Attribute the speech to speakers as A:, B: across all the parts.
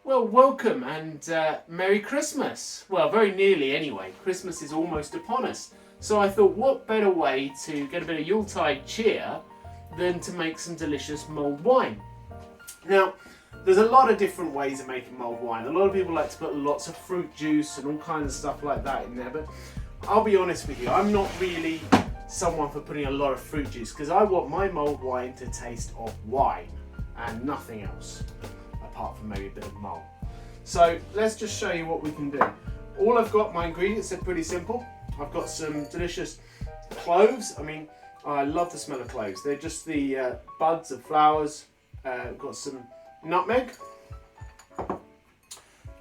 A: Well, welcome and Merry Christmas. Well, very nearly anyway. Christmas is almost upon us. So I thought, what better way to get a bit of Yuletide cheer than to make some delicious mulled wine. Now, there's a lot of different ways of making mulled wine. A lot of people like to put lots of fruit juice and all kinds of stuff like that in there, but I'll be honest with you, I'm not really someone for putting a lot of fruit juice because I want my mulled wine to taste of wine and nothing else, apart from maybe a bit of mull. So let's just show you what we can do. All I've got, my ingredients are pretty simple. I've got some delicious cloves. I mean, I love the smell of cloves. They're just the buds of flowers. I've got some nutmeg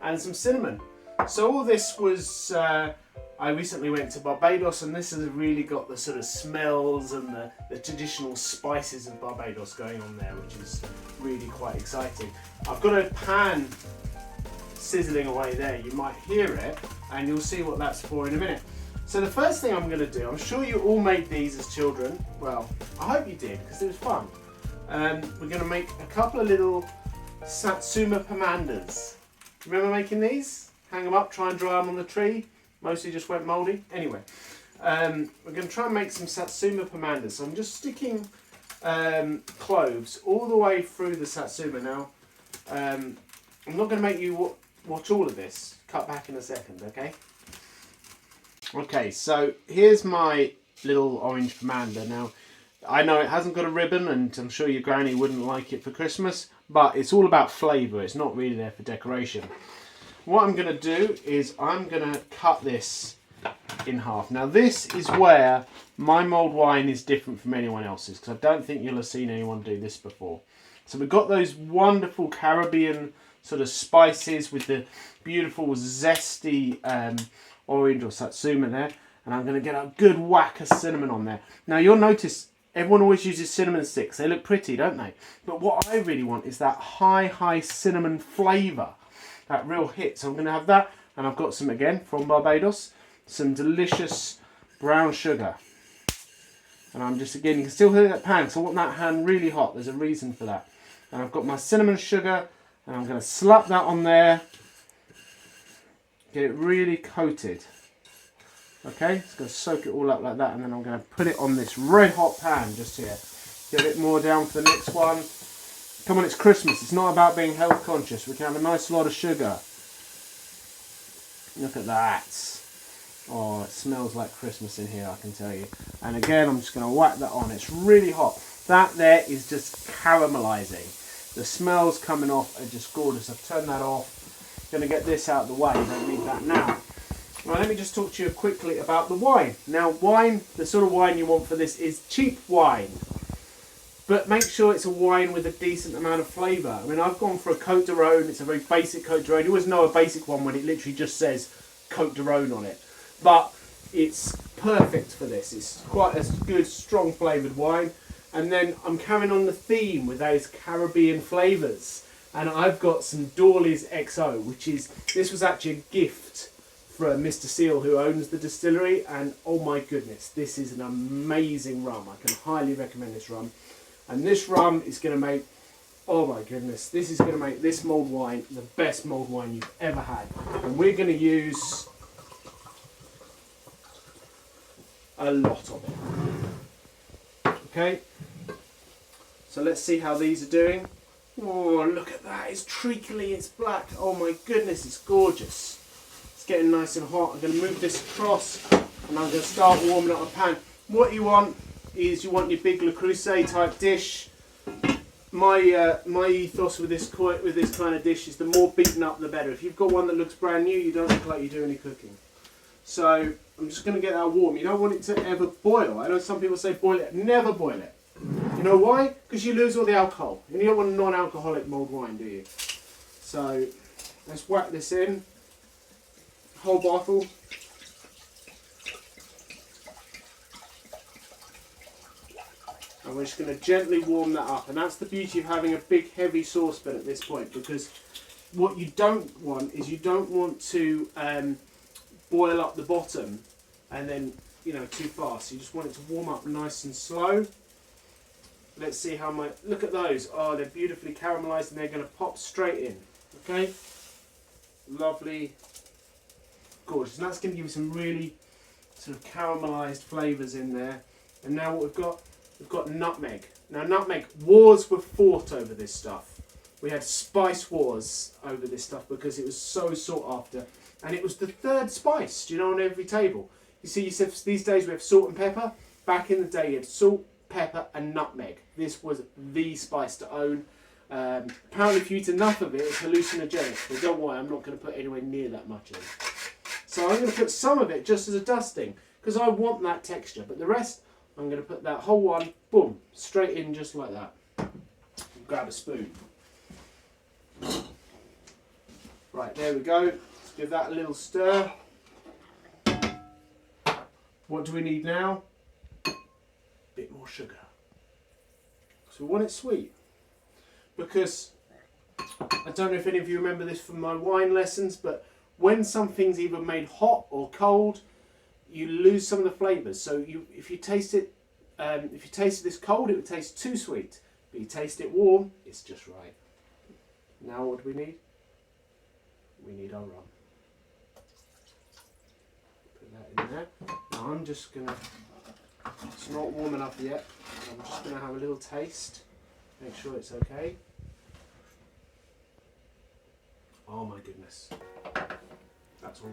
A: and some cinnamon. So all this was, I recently went to Barbados, and this has really got the sort of smells and the traditional spices of Barbados going on there, which is really quite exciting. I've got a pan sizzling away there. You might hear it, and you'll see what that's for in a minute. So the first thing I'm going to do, I'm sure you all made these as children. Well, I hope you did, because it was fun. We're going to make a couple of little satsuma pomandas. Remember making these? Hang them up, try and dry them on the tree. Mostly just went mouldy. Anyway, we're going to try and make some satsuma pomandas. So I'm just sticking cloves all the way through the satsuma. Now, I'm not going to make you watch all of this. Cut back in a second, okay? Okay, so here's my little orange pomanda. Now, I know it hasn't got a ribbon, and I'm sure your granny wouldn't like it for Christmas, but it's all about flavour. It's not really there for decoration. What I'm going to do is I'm going to cut this in half. Now, this is where my mulled wine is different from anyone else's, because I don't think you'll have seen anyone do this before. So we've got those wonderful Caribbean sort of spices with the beautiful zesty orange or satsuma there, and I'm going to get a good whack of cinnamon on there. Now, you'll notice everyone always uses cinnamon sticks. They look pretty, don't they? But what I really want is that high cinnamon flavour, that real hit. So I'm going to have that, and I've got some, again, from Barbados, some delicious brown sugar. And I'm just, again, you can still hear that pan, so I want that hand really hot. There's a reason for that. And I've got my cinnamon sugar, and I'm going to slap that on there. Get it really coated. Okay, it's going to soak it all up like that, and then I'm going to put it on this red hot pan just here. Get a bit more down for the next one. Come on, it's Christmas. It's not about being health conscious. We can have a nice lot of sugar. Look at that. Oh, it smells like Christmas in here, I can tell you. And again, I'm just going to whack that on. It's really hot. That there is just caramelizing. The smells coming off are just gorgeous. I've turned that off. Going to get this out of the way. Don't need that now. Now, let me just talk to you quickly about the wine. Now, wine, the sort of wine you want for this is cheap wine. But make sure it's a wine with a decent amount of flavour. I mean, I've gone for a Côte de Rhône. It's a very basic Côte de Rhône. You always know a basic one when it literally just says Côte de Rhône on it. But it's perfect for this. It's quite a good, strong flavoured wine. And then I'm carrying on the theme with those Caribbean flavours. And I've got some Dawley's XO, which is, this was actually a gift from Mr. Seal, who owns the distillery. And oh my goodness, this is an amazing rum. I can highly recommend this rum. And this rum is going to make, oh my goodness, this is going to make this mulled wine the best mulled wine you've ever had. And we're going to use a lot of it. Okay, so let's see how these are doing. Oh, look at that, it's treacly, it's black. Oh my goodness, it's gorgeous. It's getting nice and hot. I'm going to move this across, and I'm going to start warming up a pan. What you want is you want your big Le Creuset type dish. My ethos with this kind of dish is the more beaten up the better. If you've got one that looks brand new, you don't look like you do any cooking. So I'm just going to get that warm. You don't want it to ever boil. I know some people say boil it. Never boil it. You know why? Because you lose all the alcohol. And you don't want a non-alcoholic mulled wine, do you? So let's whack this in. Whole bottle. And we're just going to gently warm that up. And that's the beauty of having a big heavy saucepan at this point, because what you don't want is you don't want to boil up the bottom and then, you know, too fast. You just want it to warm up nice and slow. Let's see how my, look at those. Oh, they're beautifully caramelized and they're going to pop straight in. Okay, Lovely, gorgeous. And that's going to give you some really sort of caramelised flavours in there. And now what we've got nutmeg. Now nutmeg, wars were fought over this stuff. We had spice wars over this stuff because it was so sought after. And it was the third spice, do you know, on every table. You see, these days we have salt and pepper. Back in the day you had salt, pepper and nutmeg. This was the spice to own. Apparently if you eat enough of it, it's hallucinogenic. But don't worry, I'm not going to put anywhere near that much in. So I'm going to put some of it just as a dusting, because I want that texture. But the rest, I'm going to put that whole one, boom, straight in just like that. Grab a spoon. Right, there we go. Let's give that a little stir. What do we need now? A bit more sugar. So we want it sweet. Because, I don't know if any of you remember this from my wine lessons, but when something's either made hot or cold, you lose some of the flavours. So if you taste it, if you tasted this cold, it would taste too sweet. But you taste it warm, it's just right. Now what do we need? We need our rum. Put that in there. Now I'm just going to, it's not warm enough yet. I'm just going to have a little taste. Make sure it's okay. Oh my goodness. That's all.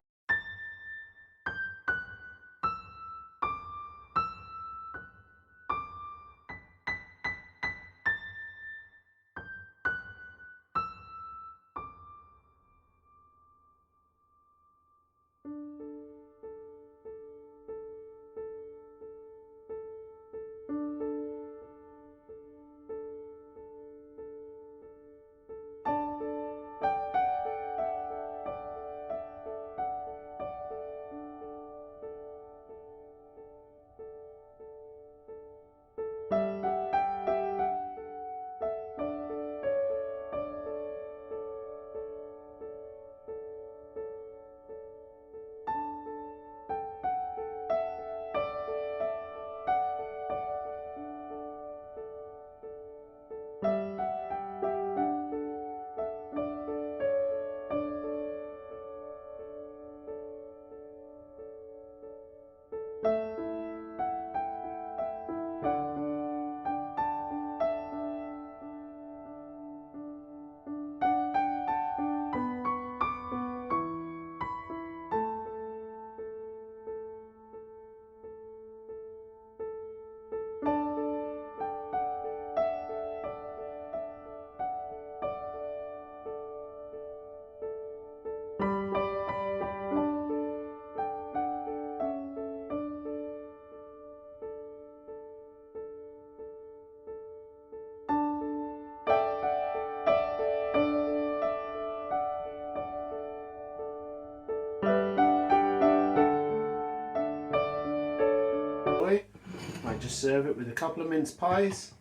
A: I just serve it with a couple of mince pies.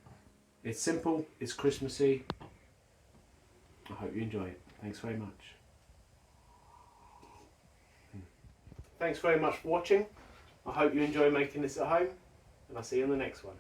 A: It's simple, it's Christmassy. I hope you enjoy it. Thanks very much. Thanks very much for watching. I hope you enjoy making this at home, and I'll see you in the next one.